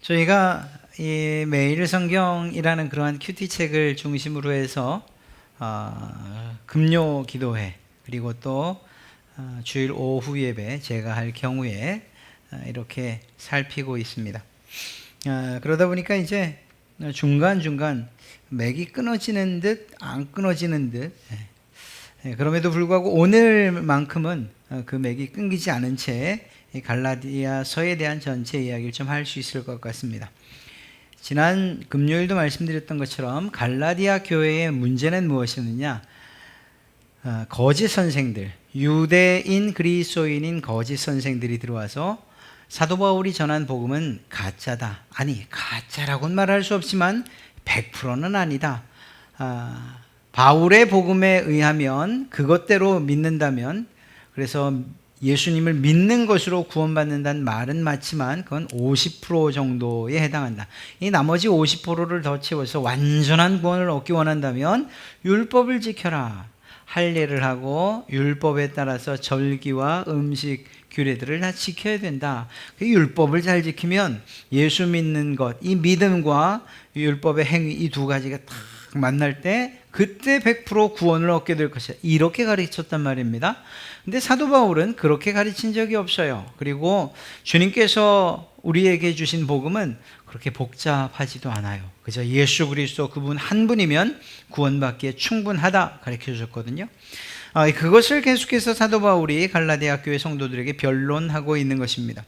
저희가 이 매일 성경이라는 그러한 큐티 책을 중심으로 해서 금요 기도회 그리고 또 주일 오후 예배 제가 할 경우에 이렇게 살피고 있습니다. 그러다 보니까 이제 중간중간 맥이 끊어지는 듯 안 끊어지는 듯, 그럼에도 불구하고 오늘만큼은 그 맥이 끊기지 않은 채 갈라디아서에 대한 전체 이야기를 좀 할 수 있을 것 같습니다. 지난 금요일도 말씀드렸던 것처럼 갈라디아 교회의 문제는 무엇이었느냐? 거짓 선생들, 유대인 그리스도인인 거짓 선생들이 들어와서 사도 바울이 전한 복음은 가짜다. 아니, 가짜라고는 말할 수 없지만 100%는 아니다. 바울의 복음에 의하면 그것대로 믿는다면, 그래서 예수님을 믿는 것으로 구원받는다는 말은 맞지만 그건 50% 정도에 해당한다. 이 나머지 50%를 더 채워서 완전한 구원을 얻기 원한다면 율법을 지켜라. 할례를 하고 율법에 따라서 절기와 음식 규례들을 다 지켜야 된다. 그 율법을 잘 지키면 예수 믿는 것, 이 믿음과 율법의 행위, 이 두 가지가 딱 만날 때 그때 100% 구원을 얻게 될 것이다. 이렇게 가르쳤단 말입니다. 근데 사도 바울은 그렇게 가르친 적이 없어요. 그리고 주님께서 우리에게 주신 복음은 그렇게 복잡하지도 않아요. 그저 예수 그리스도 그분 한 분이면 구원받기에 충분하다 가르쳐 주셨거든요. 그것을 계속해서 사도 바울이 갈라디아 교회 성도들에게 변론하고 있는 것입니다.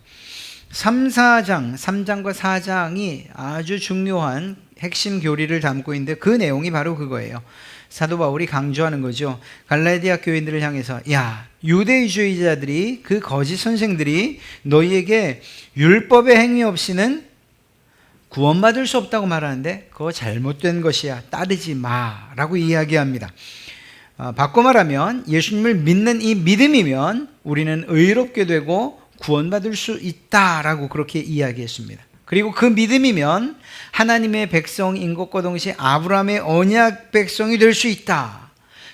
3장과 4장이 아주 중요한 핵심 교리를 담고 있는데 그 내용이 바로 그거예요. 사도 바울이 강조하는 거죠. 갈라디아 교인들을 향해서, 야, 유대주의자들이, 그 거짓 선생들이 너희에게 율법의 행위 없이는 구원받을 수 없다고 말하는데 그거 잘못된 것이야. 따르지 마라고 이야기합니다. 바꿔 말하면 예수님을 믿는 이 믿음이면 우리는 의롭게 되고 구원받을 수 있다라고 그렇게 이야기했습니다. 그리고 그 믿음이면 하나님의 백성인 것과 동시에 아브라함의 언약 백성이 될 수 있다.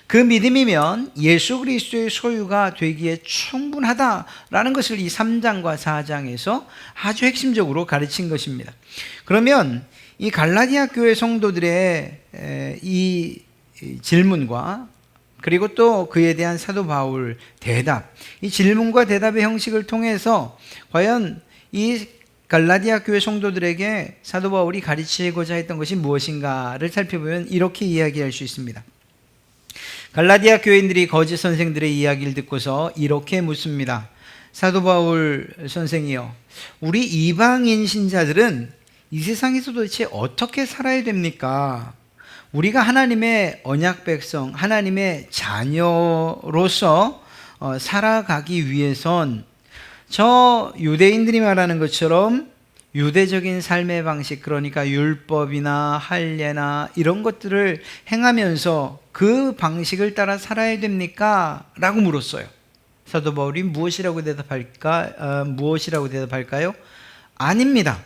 그 믿음이면 예수 그리스도의 소유가 되기에 충분하다라는 것을 이 3장과 4장에서 아주 핵심적으로 가르친 것입니다. 그러면 이 갈라디아 교회 성도들의 이 질문과 그리고 또 그에 대한 사도 바울 대답, 이 질문과 대답의 형식을 통해서 과연 이 갈라디아 교회 성도들에게 사도 바울이 가르치고자 했던 것이 무엇인가를 살펴보면 이렇게 이야기할 수 있습니다. 갈라디아 교인들이 거짓 선생들의 이야기를 듣고서 이렇게 묻습니다. 사도 바울 선생이요, 우리 이방인 신자들은 이 세상에서 도대체 어떻게 살아야 됩니까? 우리가 하나님의 언약 백성, 하나님의 자녀로서 살아가기 위해선 저 유대인들이 말하는 것처럼 유대적인 삶의 방식, 그러니까 율법이나 할례나 이런 것들을 행하면서 그 방식을 따라 살아야 됩니까? 라고 물었어요. 사도 바울이 무엇이라고 대답할까요? 아닙니다.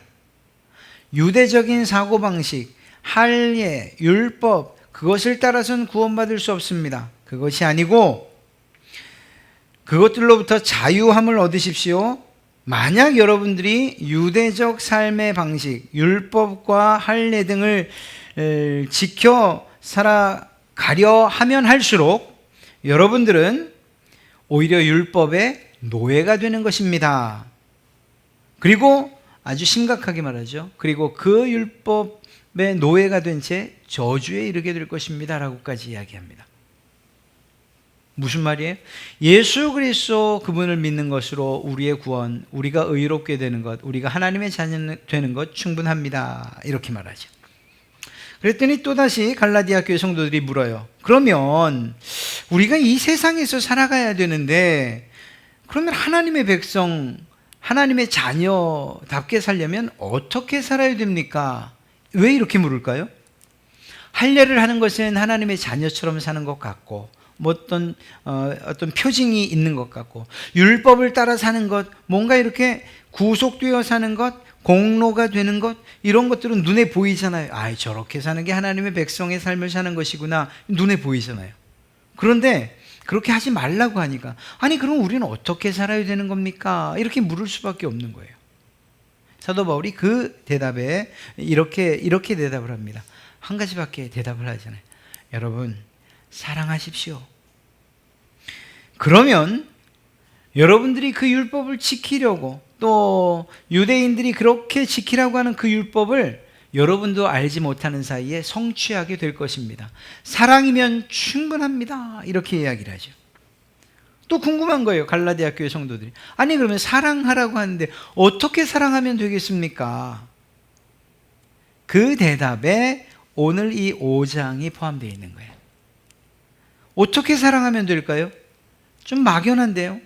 유대적인 사고방식, 할례, 율법, 그것을 따라서는 구원받을 수 없습니다. 그것이 아니고 그것들로부터 자유함을 얻으십시오. 만약 여러분들이 유대적 삶의 방식, 율법과 할례 등을 지켜 살아가려 하면 할수록 여러분들은 오히려 율법의 노예가 되는 것입니다. 그리고 아주 심각하게 말하죠. 그리고 그 율법의 노예가 된 채 저주에 이르게 될 것입니다 라고까지 이야기합니다. 무슨 말이에요? 예수 그리스도 그분을 믿는 것으로 우리의 구원, 우리가 의롭게 되는 것, 우리가 하나님의 자녀 되는 것 충분합니다. 이렇게 말하죠. 그랬더니 또다시 갈라디아 교회 성도들이 물어요. 그러면 우리가 이 세상에서 살아가야 되는데 그러면 하나님의 백성, 하나님의 자녀답게 살려면 어떻게 살아야 됩니까? 왜 이렇게 물을까요? 할례를 하는 것은 하나님의 자녀처럼 사는 것 같고 어떤 표징이 있는 것 같고, 율법을 따라 사는 것, 뭔가 이렇게 구속되어 사는 것, 공로가 되는 것, 이런 것들은 눈에 보이잖아요. 저렇게 사는 게 하나님의 백성의 삶을 사는 것이구나, 눈에 보이잖아요. 그런데 그렇게 하지 말라고 하니까, 아니 그럼 우리는 어떻게 살아야 되는 겁니까? 이렇게 물을 수밖에 없는 거예요. 사도 바울이 그 대답에 이렇게 대답을 합니다. 한 가지밖에 대답을 하잖아요. 여러분, 사랑하십시오. 그러면 여러분들이 그 율법을 지키려고, 또 유대인들이 그렇게 지키라고 하는 그 율법을 여러분도 알지 못하는 사이에 성취하게 될 것입니다. 사랑이면 충분합니다. 이렇게 이야기를 하죠. 또 궁금한 거예요. 갈라디아 교회 성도들이. 아니, 그러면 사랑하라고 하는데 어떻게 사랑하면 되겠습니까? 그 대답에 오늘 이 5장이 포함되어 있는 거예요. 어떻게 사랑하면 될까요? 좀 막연한데요.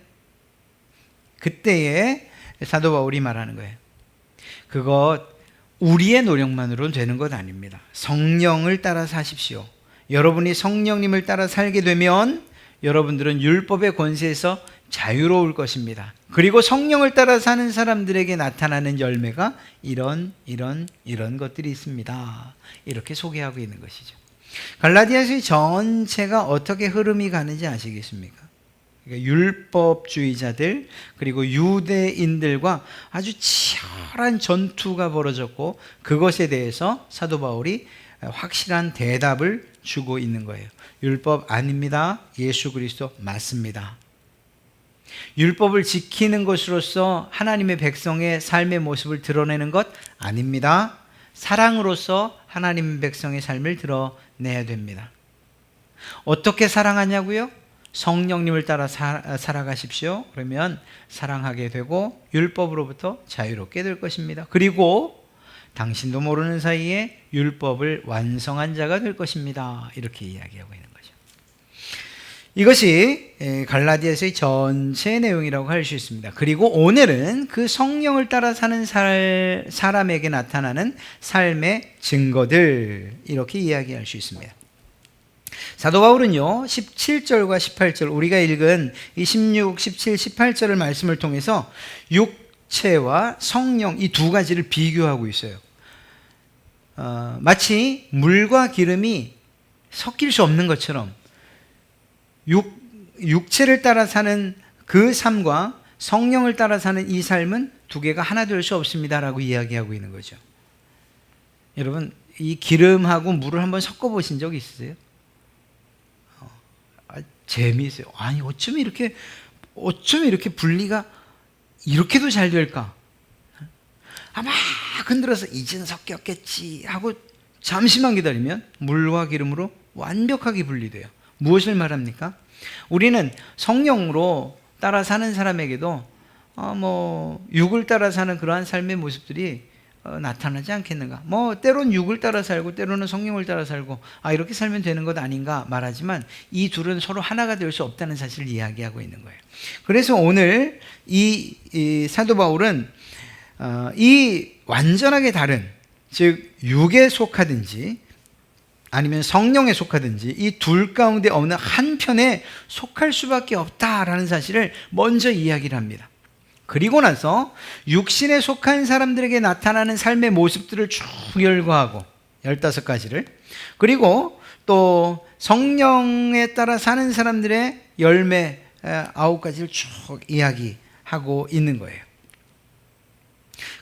그때에 사도 바울이 말하는 거예요. 그것 우리의 노력만으로는 되는 것 아닙니다. 성령을 따라 사십시오. 여러분이 성령님을 따라 살게 되면 여러분들은 율법의 권세에서 자유로울 것입니다. 그리고 성령을 따라 사는 사람들에게 나타나는 열매가 이런 것들이 있습니다. 이렇게 소개하고 있는 것이죠. 갈라디아서의 전체가 어떻게 흐름이 가는지 아시겠습니까? 그러니까 율법주의자들 그리고 유대인들과 아주 치열한 전투가 벌어졌고, 그것에 대해서 사도 바울이 확실한 대답을 주고 있는 거예요. 율법 아닙니다. 예수 그리스도 맞습니다. 율법을 지키는 것으로서 하나님의 백성의 삶의 모습을 드러내는 것 아닙니다. 사랑으로서 하나님의 백성의 삶을 드러내야 됩니다. 어떻게 사랑하냐고요? 성령님을 따라 살아가십시오. 그러면 사랑하게 되고 율법으로부터 자유롭게 될 것입니다. 그리고 당신도 모르는 사이에 율법을 완성한 자가 될 것입니다. 이렇게 이야기하고 있는 거죠. 이것이 갈라디아서의 전체 내용이라고 할 수 있습니다. 그리고 오늘은 그 성령을 따라 사는 사람에게 나타나는 삶의 증거들, 이렇게 이야기할 수 있습니다. 사도 바울은요 17절과 18절, 우리가 읽은 이 16, 17, 18절을 말씀을 통해서 육체와 성령, 이 두 가지를 비교하고 있어요. 마치 물과 기름이 섞일 수 없는 것처럼 육체를 따라 사는 그 삶과 성령을 따라 사는 이 삶은 두 개가 하나 될 수 없습니다라고 이야기하고 있는 거죠. 여러분, 이 기름하고 물을 한번 섞어 보신 적 있으세요? 재미있어요. 아니, 어쩜 이렇게 분리가 이렇게도 잘 될까? 아마 흔들어서 이젠 섞였겠지 하고 잠시만 기다리면 물과 기름으로 완벽하게 분리돼요. 무엇을 말합니까? 우리는 성령으로 따라 사는 사람에게도 육을 따라 사는 그러한 삶의 모습들이 나타나지 않겠는가? 때로는 육을 따라 살고 때로는 성령을 따라 살고 이렇게 살면 되는 것 아닌가 말하지만 이 둘은 서로 하나가 될 수 없다는 사실을 이야기하고 있는 거예요. 그래서 오늘 이 사도 바울은 이 완전하게 다른, 즉 육에 속하든지 아니면 성령에 속하든지 이 둘 가운데 어느 한편에 속할 수밖에 없다라는 사실을 먼저 이야기를 합니다. 그리고 나서 육신에 속한 사람들에게 나타나는 삶의 모습들을 쭉 열거하고 15가지를, 그리고 또 성령에 따라 사는 사람들의 열매 9가지를 쭉 이야기하고 있는 거예요.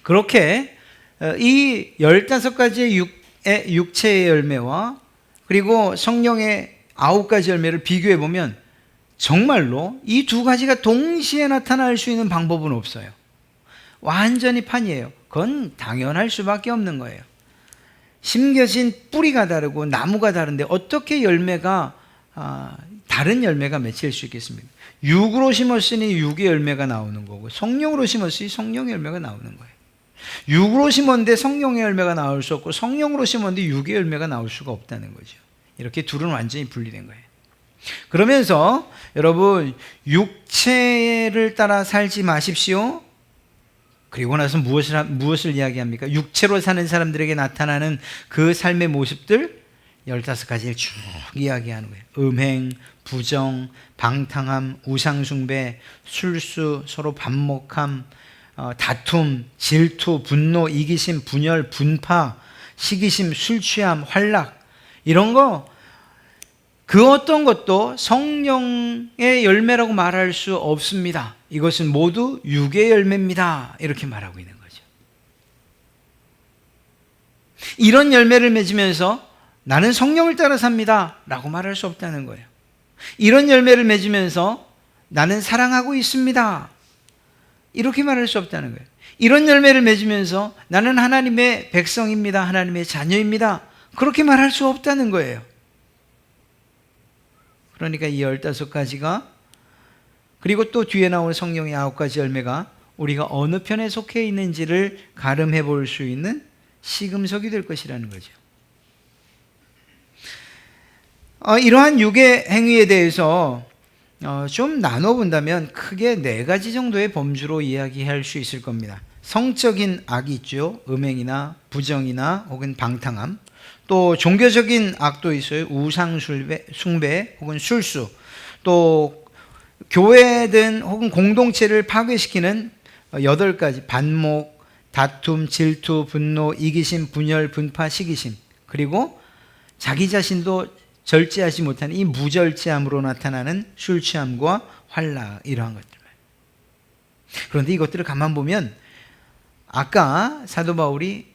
그렇게 이 15가지의 육체의 열매와 그리고 성령의 9가지 열매를 비교해 보면 정말로 이 두 가지가 동시에 나타날 수 있는 방법은 없어요. 완전히 판이에요. 그건 당연할 수밖에 없는 거예요. 심겨진 뿌리가 다르고 나무가 다른데 어떻게 다른 열매가 맺힐 수 있겠습니까? 육으로 심었으니 육의 열매가 나오는 거고, 성령으로 심었으니 성령의 열매가 나오는 거예요. 육으로 심었는데 성령의 열매가 나올 수 없고, 성령으로 심었는데 육의 열매가 나올 수가 없다는 거죠. 이렇게 둘은 완전히 분리된 거예요. 그러면서 여러분, 육체를 따라 살지 마십시오. 그리고 나서 무엇을 이야기합니까? 육체로 사는 사람들에게 나타나는 그 삶의 모습들 15가지를 쭉 이야기하는 거예요. 음행, 부정, 방탕함, 우상숭배, 술수, 서로 반목함, 다툼, 질투, 분노, 이기심, 분열, 분파, 시기심, 술취함, 활락, 이런 거 그 어떤 것도 성령의 열매라고 말할 수 없습니다. 이것은 모두 육의 열매입니다. 이렇게 말하고 있는 거죠. 이런 열매를 맺으면서 나는 성령을 따라 삽니다 라고 말할 수 없다는 거예요. 이런 열매를 맺으면서 나는 사랑하고 있습니다 이렇게 말할 수 없다는 거예요. 이런 열매를 맺으면서 나는 하나님의 백성입니다, 하나님의 자녀입니다 그렇게 말할 수 없다는 거예요. 그러니까 이 15가지가, 그리고 또 뒤에 나오는 성령의 9가지 열매가 우리가 어느 편에 속해 있는지를 가름해 볼 수 있는 시금석이 될 것이라는 거죠. 이러한 육의 행위에 대해서 좀 나눠본다면 크게 4가지 정도의 범주로 이야기할 수 있을 겁니다. 성적인 악이 있죠. 음행이나 부정이나 혹은 방탕함. 또 종교적인 악도 있어요. 우상숭배 혹은 술수. 또 교회든 혹은 공동체를 파괴시키는 8가지 반목, 다툼, 질투, 분노, 이기심, 분열, 분파, 시기심. 그리고 자기 자신도 절제하지 못하는 이 무절제함으로 나타나는 술 취함과 환락, 이러한 것들. 그런데 이것들을 가만 보면 아까 사도 바울이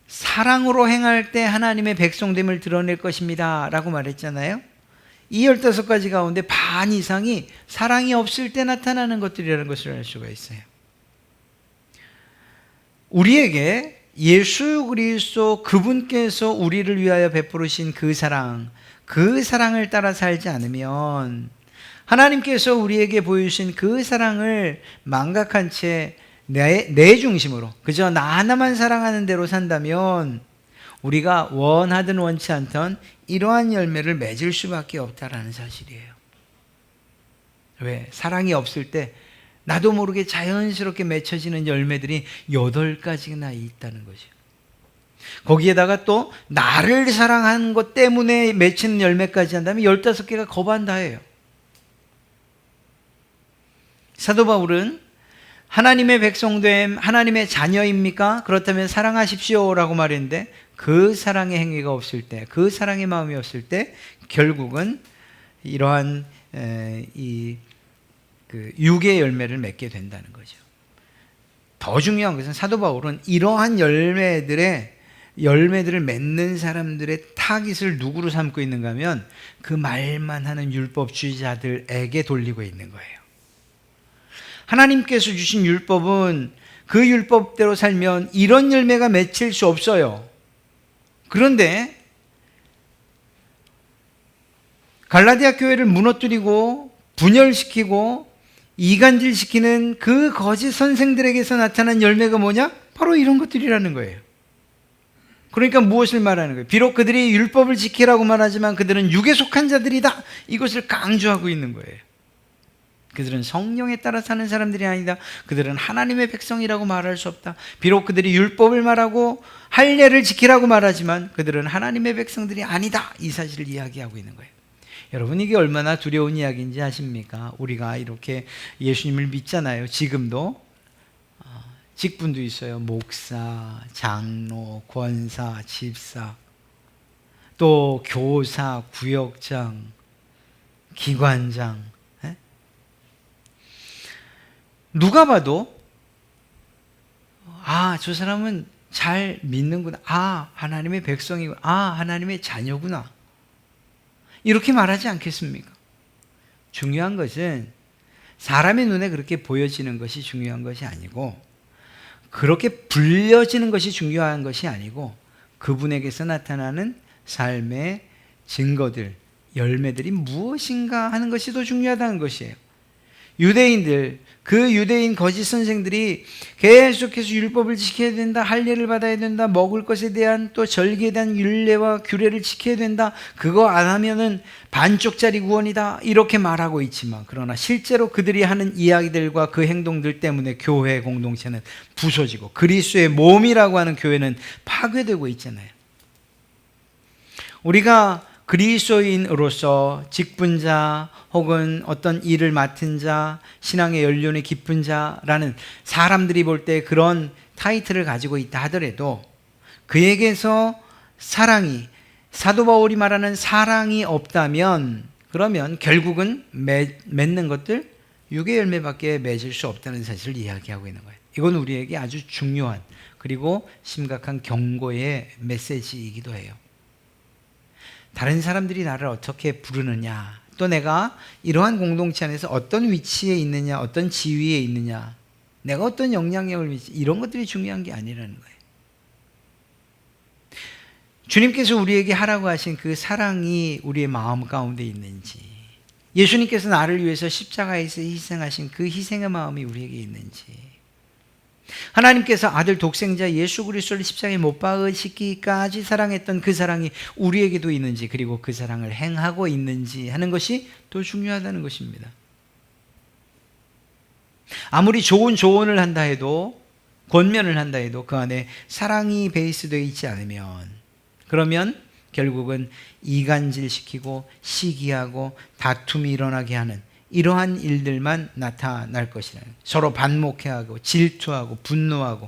사랑으로 행할 때 하나님의 백성됨을 드러낼 것입니다 라고 말했잖아요. 이 15가지 가운데 반 이상이 사랑이 없을 때 나타나는 것들이라는 것을 알 수가 있어요. 우리에게 예수 그리스도 그분께서 우리를 위하여 베푸르신 그 사랑을 따라 살지 않으면, 하나님께서 우리에게 보여주신 그 사랑을 망각한 채 내 중심으로 그저 나 하나만 사랑하는 대로 산다면 우리가 원하든 원치 않던 이러한 열매를 맺을 수밖에 없다라는 사실이에요. 왜? 사랑이 없을 때 나도 모르게 자연스럽게 맺혀지는 열매들이 8가지나 있다는 거죠. 거기에다가 또 나를 사랑하는 것 때문에 맺히는 열매까지 한다면 15개가 거반다예요. 사도 바울은 하나님의 백성됨, 하나님의 자녀입니까? 그렇다면 사랑하십시오 라고 말했는데, 그 사랑의 행위가 없을 때, 그 사랑의 마음이 없을 때 결국은 이러한 육의 열매를 맺게 된다는 거죠. 더 중요한 것은 사도 바울은 이러한 열매들을 맺는 사람들의 타깃을 누구로 삼고 있는가 하면 그 말만 하는 율법주의자들에게 돌리고 있는 거예요. 하나님께서 주신 율법은 그 율법대로 살면 이런 열매가 맺힐 수 없어요. 그런데 갈라디아 교회를 무너뜨리고 분열시키고 이간질시키는 그 거짓 선생들에게서 나타난 열매가 뭐냐? 바로 이런 것들이라는 거예요. 그러니까 무엇을 말하는 거예요? 비록 그들이 율법을 지키라고 말하지만 그들은 육에 속한 자들이다, 이것을 강조하고 있는 거예요. 그들은 성령에 따라 사는 사람들이 아니다. 그들은 하나님의 백성이라고 말할 수 없다. 비록 그들이 율법을 말하고 할례를 지키라고 말하지만 그들은 하나님의 백성들이 아니다, 이 사실을 이야기하고 있는 거예요. 여러분, 이게 얼마나 두려운 이야기인지 아십니까? 우리가 이렇게 예수님을 믿잖아요. 지금도 직분도 있어요. 목사, 장로, 권사, 집사, 또 교사, 구역장, 기관장. 누가 봐도 저 사람은 잘 믿는구나, 하나님의 백성이구나, 하나님의 자녀구나, 이렇게 말하지 않겠습니까? 중요한 것은 사람의 눈에 그렇게 보여지는 것이 중요한 것이 아니고, 그렇게 불려지는 것이 중요한 것이 아니고, 그분에게서 나타나는 삶의 증거들, 열매들이 무엇인가 하는 것이 더 중요하다는 것이에요. 유대인들, 그 유대인 거짓 선생들이 계속해서 율법을 지켜야 된다, 할례를 받아야 된다, 먹을 것에 대한 또 절기에 대한 율례와 규례를 지켜야 된다, 그거 안 하면은 반쪽짜리 구원이다, 이렇게 말하고 있지만, 그러나 실제로 그들이 하는 이야기들과 그 행동들 때문에 교회 공동체는 부서지고 그리스도의 몸이라고 하는 교회는 파괴되고 있잖아요. 우리가 그리스도인으로서 직분자 혹은 어떤 일을 맡은 자, 신앙의 연륜이 깊은 자라는 사람들이 볼 때 그런 타이틀을 가지고 있다 하더라도 그에게서 사도 바울이 말하는 사랑이 없다면, 그러면 결국은 맺는 것들 육의 열매밖에 맺을 수 없다는 사실을 이야기하고 있는 거예요. 이건 우리에게 아주 중요한, 그리고 심각한 경고의 메시지이기도 해요. 다른 사람들이 나를 어떻게 부르느냐, 또 내가 이러한 공동체 안에서 어떤 위치에 있느냐, 어떤 지위에 있느냐, 내가 어떤 영향력을 미치지, 이런 것들이 중요한 게 아니라는 거예요. 주님께서 우리에게 하라고 하신 그 사랑이 우리의 마음 가운데 있는지, 예수님께서 나를 위해서 십자가에서 희생하신 그 희생의 마음이 우리에게 있는지, 하나님께서 아들 독생자 예수 그리스도를 십자가에 못 박으시기까지 사랑했던 그 사랑이 우리에게도 있는지, 그리고 그 사랑을 행하고 있는지 하는 것이 더 중요하다는 것입니다. 아무리 좋은 조언을 한다 해도, 권면을 한다 해도 그 안에 사랑이 베이스되어 있지 않으면, 그러면 결국은 이간질시키고 시기하고 다툼이 일어나게 하는 이러한 일들만 나타날 것이라는, 서로 반목해하고 질투하고 분노하고,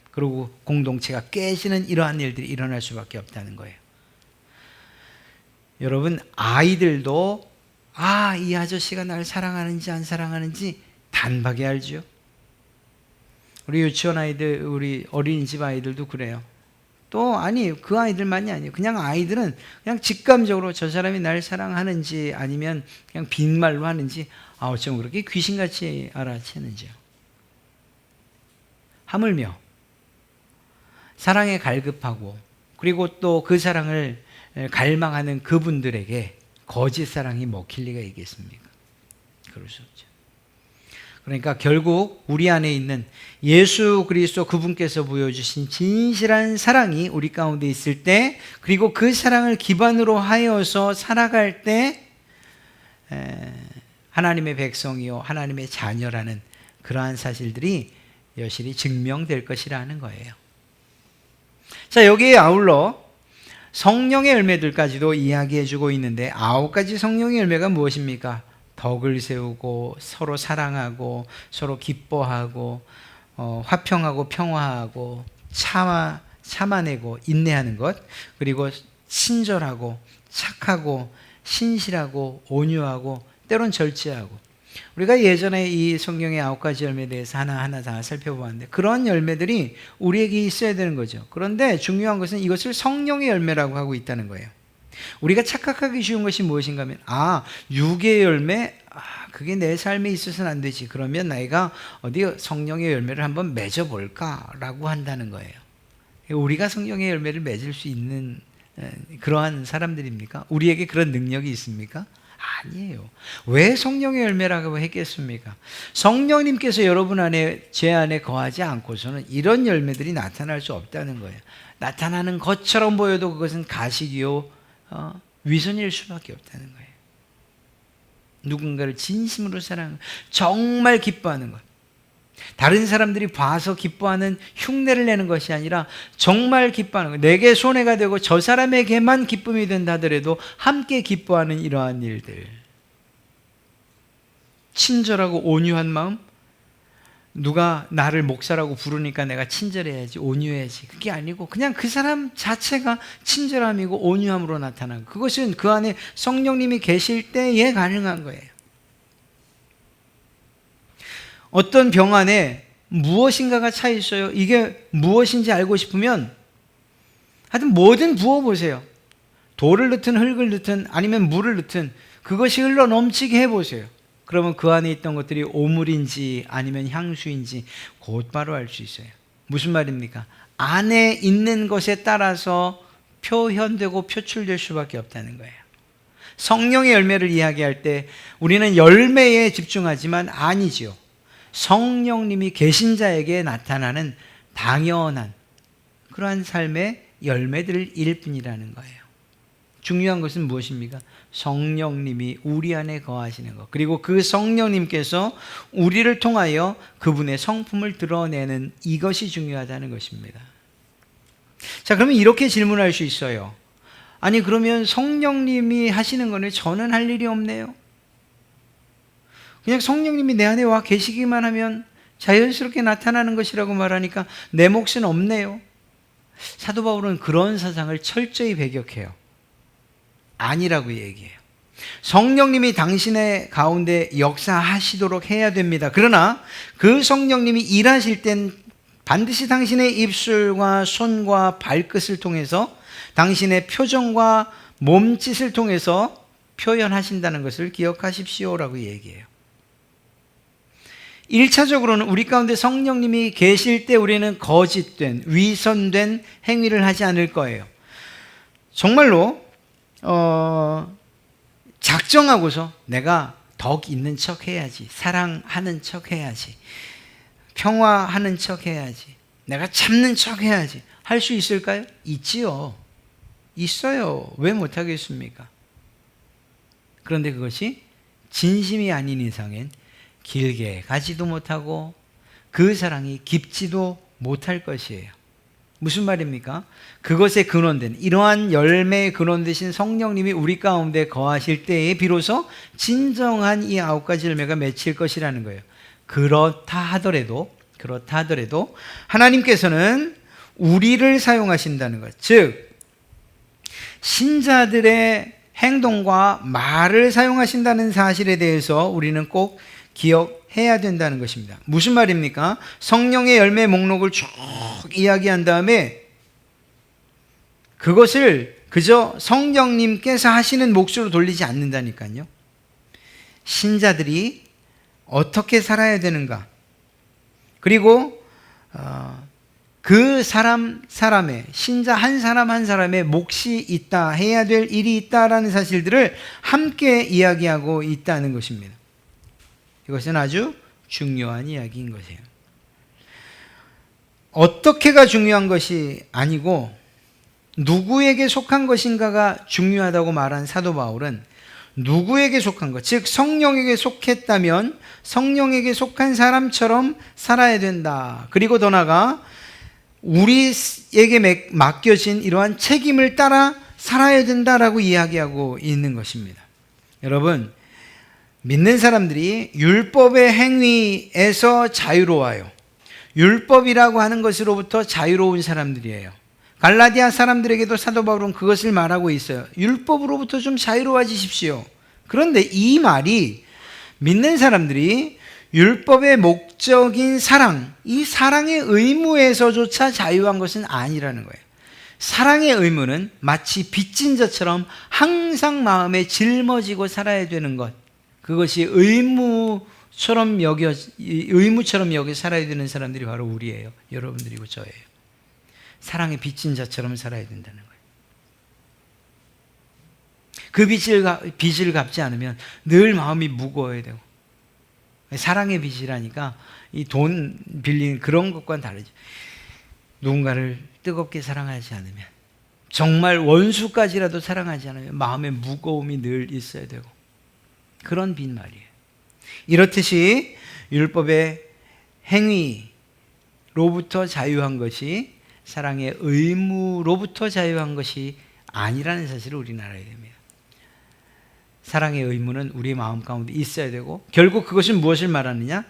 그리고 공동체가 깨지는 이러한 일들이 일어날 수밖에 없다는 거예요. 여러분, 아이들도 이 아저씨가 날 사랑하는지 안 사랑하는지 단박에 알죠. 우리 유치원 아이들, 우리 어린이집 아이들도 그래요. 또 그 아이들만이 아니에요. 그냥 아이들은 그냥 직감적으로 저 사람이 날 사랑하는지 아니면 그냥 빈말로 하는지 어쩜 그렇게 귀신같이 알아채는지요. 하물며 사랑에 갈급하고, 그리고 또 그 사랑을 갈망하는 그분들에게 거짓 사랑이 먹힐 리가 있겠습니까? 그럴 수 없죠. 그러니까 결국 우리 안에 있는 예수 그리스도 그분께서 보여주신 진실한 사랑이 우리 가운데 있을 때, 그리고 그 사랑을 기반으로 하여서 살아갈 때 하나님의 백성이요 하나님의 자녀라는 그러한 사실들이 여실히 증명될 것이라는 거예요. 자, 여기에 아울러 성령의 열매들까지도 이야기해주고 있는데, 9가지 성령의 열매가 무엇입니까? 덕을 세우고, 서로 사랑하고, 서로 기뻐하고, 화평하고, 평화하고, 참아내고, 인내하는 것, 그리고 친절하고, 착하고, 신실하고, 온유하고, 때론 절제하고. 우리가 예전에 이 성경의 9가지 열매에 대해서 하나하나 다 살펴보았는데, 그런 열매들이 우리에게 있어야 되는 거죠. 그런데 중요한 것은 이것을 성령의 열매라고 하고 있다는 거예요. 우리가 착각하기 쉬운 것이 무엇인가 하면, 육의 열매, 그게 내 삶에 있어서는 안 되지. 그러면 내가 어디 성령의 열매를 한번 맺어볼까라고 한다는 거예요. 우리가 성령의 열매를 맺을 수 있는 그러한 사람들입니까? 우리에게 그런 능력이 있습니까? 아니에요. 왜 성령의 열매라고 했겠습니까? 성령님께서 여러분 안에, 제 안에 거하지 않고서는 이런 열매들이 나타날 수 없다는 거예요. 나타나는 것처럼 보여도 그것은 가식이요 위선일 수밖에 없다는 거예요. 누군가를 진심으로 사랑하는, 정말 기뻐하는 것, 다른 사람들이 봐서 기뻐하는 흉내를 내는 것이 아니라 정말 기뻐하는 것, 내게 손해가 되고 저 사람에게만 기쁨이 된다 하더라도 함께 기뻐하는 이러한 일들, 친절하고 온유한 마음, 누가 나를 목사라고 부르니까 내가 친절해야지, 온유해야지, 그게 아니고 그냥 그 사람 자체가 친절함이고 온유함으로 나타나고, 그것은 그 안에 성령님이 계실 때에 가능한 거예요. 어떤 병 안에 무엇인가가 차 있어요. 이게 무엇인지 알고 싶으면 하여튼 뭐든 부어보세요. 돌을 넣든 흙을 넣든 아니면 물을 넣든 그것이 흘러 넘치게 해보세요. 그러면 그 안에 있던 것들이 오물인지 아니면 향수인지 곧바로 알 수 있어요. 무슨 말입니까? 안에 있는 것에 따라서 표현되고 표출될 수밖에 없다는 거예요. 성령의 열매를 이야기할 때 우리는 열매에 집중하지만 아니지요. 성령님이 계신 자에게 나타나는 당연한 그러한 삶의 열매들일 뿐이라는 거예요. 중요한 것은 무엇입니까? 성령님이 우리 안에 거하시는 것, 그리고 그 성령님께서 우리를 통하여 그분의 성품을 드러내는 이것이 중요하다는 것입니다. 자, 그러면 이렇게 질문할 수 있어요. 아니, 그러면 성령님이 하시는 거는 저는 할 일이 없네요. 그냥 성령님이 내 안에 와 계시기만 하면 자연스럽게 나타나는 것이라고 말하니까 내 몫은 없네요. 사도 바울은 그런 사상을 철저히 배격해요. 아니라고 얘기해요. 성령님이 당신의 가운데 역사하시도록 해야 됩니다. 그러나 그 성령님이 일하실 땐 반드시 당신의 입술과 손과 발끝을 통해서 당신의 표정과 몸짓을 통해서 표현하신다는 것을 기억하십시오라고 얘기해요. 1차적으로는 우리 가운데 성령님이 계실 때 우리는 거짓된, 위선된 행위를 하지 않을 거예요. 정말로 작정하고서 내가 덕 있는 척 해야지, 사랑하는 척 해야지, 평화하는 척 해야지, 내가 참는 척 해야지 할 수 있을까요? 있지요. 있어요. 왜 못하겠습니까? 그런데 그것이 진심이 아닌 이상엔 길게 가지도 못하고 그 사랑이 깊지도 못할 것이에요. 무슨 말입니까? 그것의 근원된, 이러한 열매의 근원 되신 성령님이 우리 가운데 거하실 때에 비로소 진정한 이 9가지 열매가 맺힐 것이라는 거예요. 그렇다 하더라도 하나님께서는 우리를 사용하신다는 것, 즉 신자들의 행동과 말을 사용하신다는 사실에 대해서 우리는 꼭 기억해야 된다는 것입니다. 무슨 말입니까? 성령의 열매 목록을 쭉 이야기한 다음에 그것을 그저 성령님께서 하시는 몫으로 돌리지 않는다니까요. 신자들이 어떻게 살아야 되는가, 그리고 그 사람의, 신자 한 사람 한 사람의 몫이 있다, 해야 될 일이 있다라는 사실들을 함께 이야기하고 있다는 것입니다. 이것은 아주 중요한 이야기인 것이에요. 어떻게가 중요한 것이 아니고 누구에게 속한 것인가가 중요하다고 말한 사도 바울은 누구에게 속한 것, 즉 성령에게 속했다면 성령에게 속한 사람처럼 살아야 된다. 그리고 더 나아가 우리에게 맡겨진 이러한 책임을 따라 살아야 된다라고 이야기하고 있는 것입니다. 여러분, 믿는 사람들이 율법의 행위에서 자유로워요. 율법이라고 하는 것으로부터 자유로운 사람들이에요. 갈라디아 사람들에게도 사도 바울은 그것을 말하고 있어요. 율법으로부터 좀 자유로워지십시오. 그런데 이 말이 믿는 사람들이 율법의 목적인 사랑, 이 사랑의 의무에서조차 자유한 것은 아니라는 거예요. 사랑의 의무는 마치 빚진 자처럼 항상 마음에 짊어지고 살아야 되는 것, 그것이 의무처럼 여겨 살아야 되는 사람들이 바로 우리예요. 여러분들이고 저예요. 사랑의 빚진 자처럼 살아야 된다는 거예요. 그 빚을 갚지 않으면 늘 마음이 무거워야 되고, 사랑의 빚이라니까 이 돈 빌리는 그런 것과는 다르죠. 누군가를 뜨겁게 사랑하지 않으면, 정말 원수까지라도 사랑하지 않으면 마음에 무거움이 늘 있어야 되고, 그런 빚 말이에요. 이렇듯이 율법의 행위로부터 자유한 것이 사랑의 의무로부터 자유한 것이 아니라는 사실을 우리는 알아야 됩니다. 사랑의 의무는 우리 마음 가운데 있어야 되고, 결국 그것은 무엇을 말하느냐?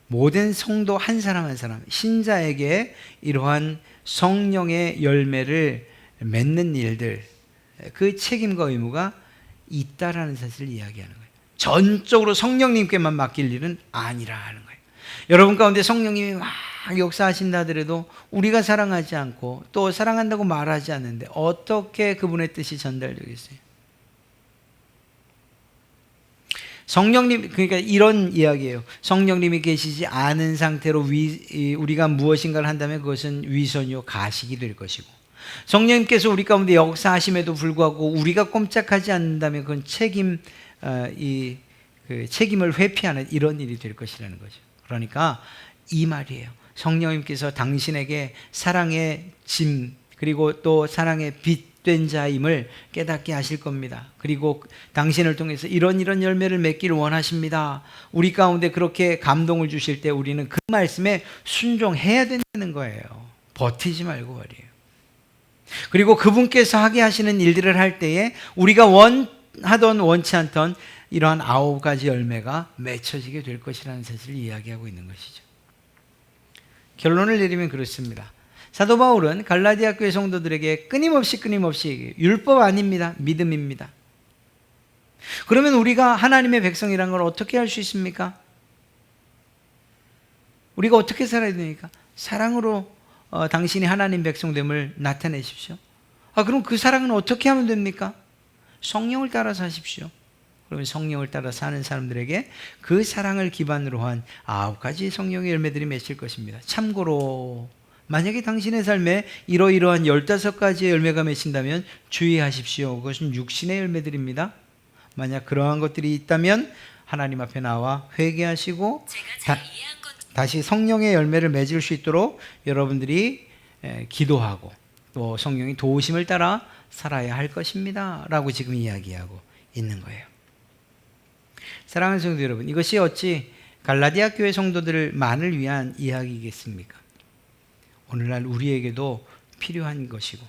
모든 성도 한 사람 한 사람, 신자에게 이러한 성령의 열매를 맺는 일들, 그 책임과 의무가 있다라는 사실을 이야기하는 거예요. 전적으로 성령님께만 맡길 일은 아니라는 거예요. 여러분 가운데 성령님이 막 역사하신다 하더라도 우리가 사랑하지 않고 또 사랑한다고 말하지 않는데 어떻게 그분의 뜻이 전달되겠어요? 성령님, 그러니까 이런 이야기예요. 성령님이 계시지 않은 상태로 우리가 무엇인가를 한다면 그것은 위선이요 가식이 될 것이고, 성령님께서 우리 가운데 역사하심에도 불구하고 우리가 꼼짝하지 않는다면 그건 책임을 회피하는 이런 일이 될 것이라는 거죠. 그러니까 이 말이에요. 성령님께서 당신에게 사랑의 짐, 그리고 또 사랑의 빚된 자임을 깨닫게 하실 겁니다. 그리고 당신을 통해서 이런 열매를 맺기를 원하십니다. 우리 가운데 그렇게 감동을 주실 때 우리는 그 말씀에 순종해야 된다는 거예요. 버티지 말고 말이에요. 그리고 그분께서 하게 하시는 일들을 할 때에 우리가 원하던 원치 않던 이러한 9가지 열매가 맺혀지게 될 것이라는 사실을 이야기하고 있는 것이죠. 결론을 내리면 그렇습니다. 사도 바울은 갈라디아 교회 성도들에게 끊임없이 율법 아닙니다. 믿음입니다. 그러면 우리가 하나님의 백성이라는 걸 어떻게 할 수 있습니까? 우리가 어떻게 살아야 됩니까? 사랑으로 당신이 하나님 백성됨을 나타내십시오. 그럼 그 사랑은 어떻게 하면 됩니까? 성령을 따라 사십시오. 그러면 성령을 따라 사는 사람들에게 그 사랑을 기반으로 한 9가지 성령의 열매들이 맺힐 것입니다. 참고로 만약에 당신의 삶에 이러이러한 15가지의 열매가 맺힌다면 주의하십시오. 그것은 육신의 열매들입니다. 만약 그러한 것들이 있다면 하나님 앞에 나와 회개하시고 다시 성령의 열매를 맺을 수 있도록 여러분들이 기도하고 또 성령의 도우심을 따라 살아야 할 것입니다 라고 지금 이야기하고 있는 거예요. 사랑하는 성도 여러분, 이것이 어찌 갈라디아 교회 성도들만을 위한 이야기겠습니까? 오늘날 우리에게도 필요한 것이고,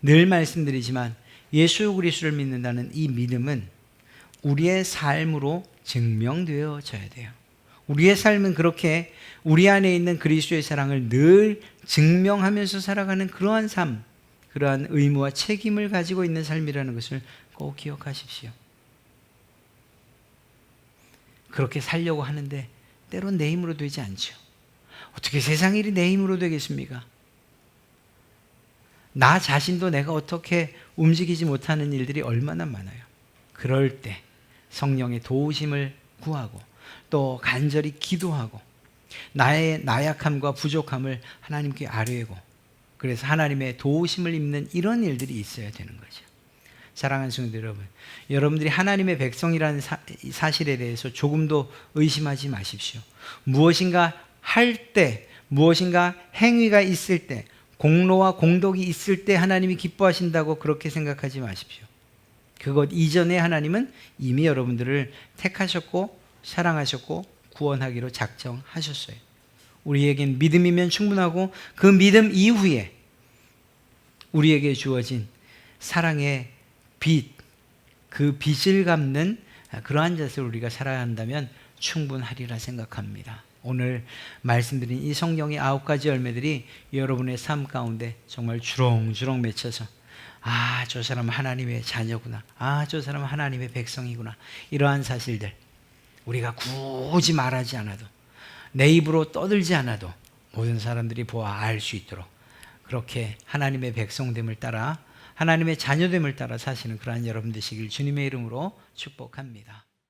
늘 말씀드리지만 예수 그리스도를 믿는다는 이 믿음은 우리의 삶으로 증명되어져야 돼요. 우리의 삶은 그렇게 우리 안에 있는 그리스도의 사랑을 늘 증명하면서 살아가는 그러한 삶, 그러한 의무와 책임을 가지고 있는 삶이라는 것을 꼭 기억하십시오. 그렇게 살려고 하는데 때론 내 힘으로 되지 않죠. 어떻게 세상 일이 내 힘으로 되겠습니까? 나 자신도 내가 어떻게 움직이지 못하는 일들이 얼마나 많아요. 그럴 때 성령의 도우심을 구하고 또 간절히 기도하고 나의 나약함과 부족함을 하나님께 아뢰고, 그래서 하나님의 도우심을 입는 이런 일들이 있어야 되는 거죠. 사랑하는 성도 여러분, 여러분들이 하나님의 백성이라는 사실에 대해서 조금도 의심하지 마십시오. 무엇인가 할 때, 무엇인가 행위가 있을 때, 공로와 공덕이 있을 때 하나님이 기뻐하신다고 그렇게 생각하지 마십시오. 그것 이전에 하나님은 이미 여러분들을 택하셨고 사랑하셨고 구원하기로 작정하셨어요. 우리에겐 믿음이면 충분하고 그 믿음 이후에 우리에게 주어진 사랑의 빚, 그 빚을 갚는 그러한 자세로 우리가 살아야 한다면 충분하리라 생각합니다. 오늘 말씀드린 이 성령의 9가지 열매들이 여러분의 삶 가운데 정말 주렁주렁 맺혀서 저 사람은 하나님의 자녀구나, 저 사람은 하나님의 백성이구나, 이러한 사실들 우리가 굳이 말하지 않아도, 내 입으로 떠들지 않아도 모든 사람들이 보아 알 수 있도록 그렇게 하나님의 백성됨을 따라, 하나님의 자녀됨을 따라 사시는 그러한 여러분 되시길 주님의 이름으로 축복합니다.